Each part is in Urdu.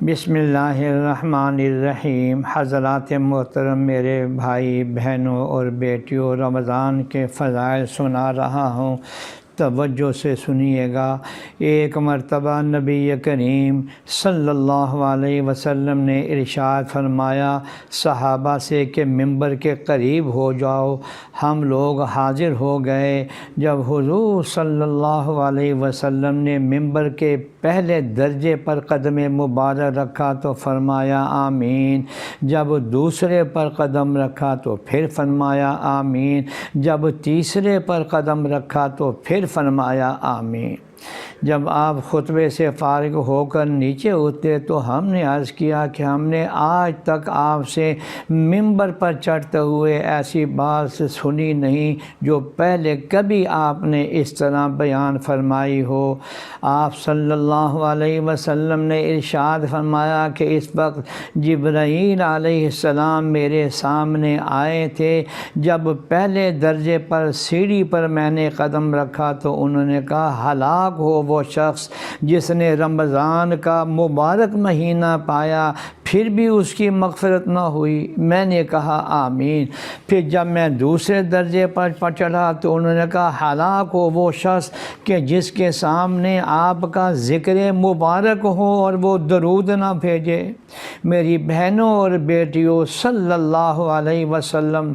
بسم اللہ الرحمن الرحیم۔ حضرات محترم، میرے بھائی بہنوں اور بیٹیوں، رمضان کے فضائل سنا رہا ہوں، توجہ سے سنیے گا۔ ایک مرتبہ نبی کریم صلی اللہ علیہ وسلم نے ارشاد فرمایا صحابہ سے کہ ممبر کے قریب ہو جاؤ۔ ہم لوگ حاضر ہو گئے۔ جب حضور صلی اللہ علیہ وسلم نے ممبر کے پہلے درجے پر قدم مبارک رکھا تو فرمایا آمین۔ جب دوسرے پر قدم رکھا تو پھر فرمایا آمین۔ جب تیسرے پر قدم رکھا تو پھر فرمایا آمین۔ جب آپ خطبے سے فارغ ہو کر نیچے اترے تو ہم نے عرض کیا کہ ہم نے آج تک آپ سے ممبر پر چڑھتے ہوئے ایسی بات سنی نہیں جو پہلے کبھی آپ نے اس طرح بیان فرمائی ہو۔ آپ صلی اللہ علیہ وسلم نے ارشاد فرمایا کہ اس وقت جبرائیل علیہ السلام میرے سامنے آئے تھے۔ جب پہلے درجے پر سیڑھی پر میں نے قدم رکھا تو انہوں نے کہا ہلاک ہو وہ شخص جس نے رمضان کا مبارک مہینہ پایا پھر بھی اس کی مغفرت نہ ہوئی۔ میں نے کہا آمین۔ پھر جب میں دوسرے درجے پر چڑھا تو انہوں نے کہا ہلاک ہو وہ شخص کہ جس کے سامنے آپ کا ذکر مبارک ہو اور وہ درود نہ بھیجے۔ میری بہنوں اور بیٹیوں، صلی اللہ علیہ وسلم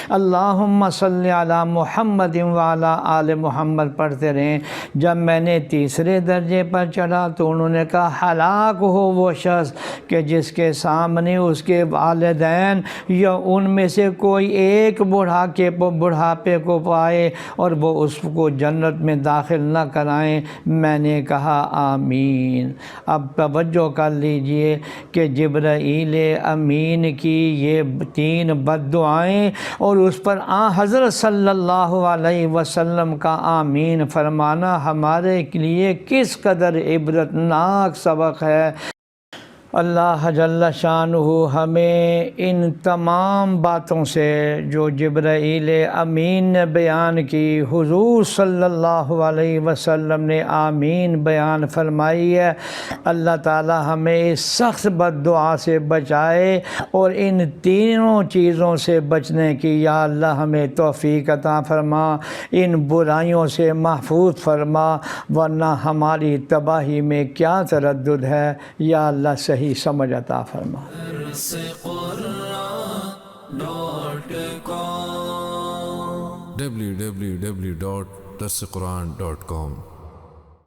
اللہم صلی علی محمد وعلی آل محمد پڑھتے رہیں۔ جب میں نے تیسرے درجے پر چڑھا تو انہوں نے کہا ہلاک ہو وہ شخص کہ جس کے سامنے اس کے والدین یا ان میں سے کوئی ایک بڑھاپے کو پائے اور وہ اس کو جنت میں داخل نہ کرائیں۔ میں نے کہا آمین۔ اب توجہ کر لیجئے کہ جبرائیل امین کی یہ 3 بد دعائیں اور اس پر حضرت صلی اللہ علیہ وسلم کا آمین فرمانا ہمارے لیے کس قدر عبرتناک سبق ہے۔ اللہ جل شانہ ہمیں ان تمام باتوں سے جو جبرائیل امین نے بیان کی، حضور صلی اللہ علیہ وسلم نے آمین بیان فرمائی ہے، اللہ تعالی ہمیں اس سخت بد دعا سے بچائے اور ان تینوں چیزوں سے بچنے کی یا اللہ ہمیں توفیق عطا فرما، ان برائیوں سے محفوظ فرما، ورنہ ہماری تباہی میں کیا تردد ہے۔ یا اللہ صحیح سمجھ عطا فرما۔ www.darsequran.com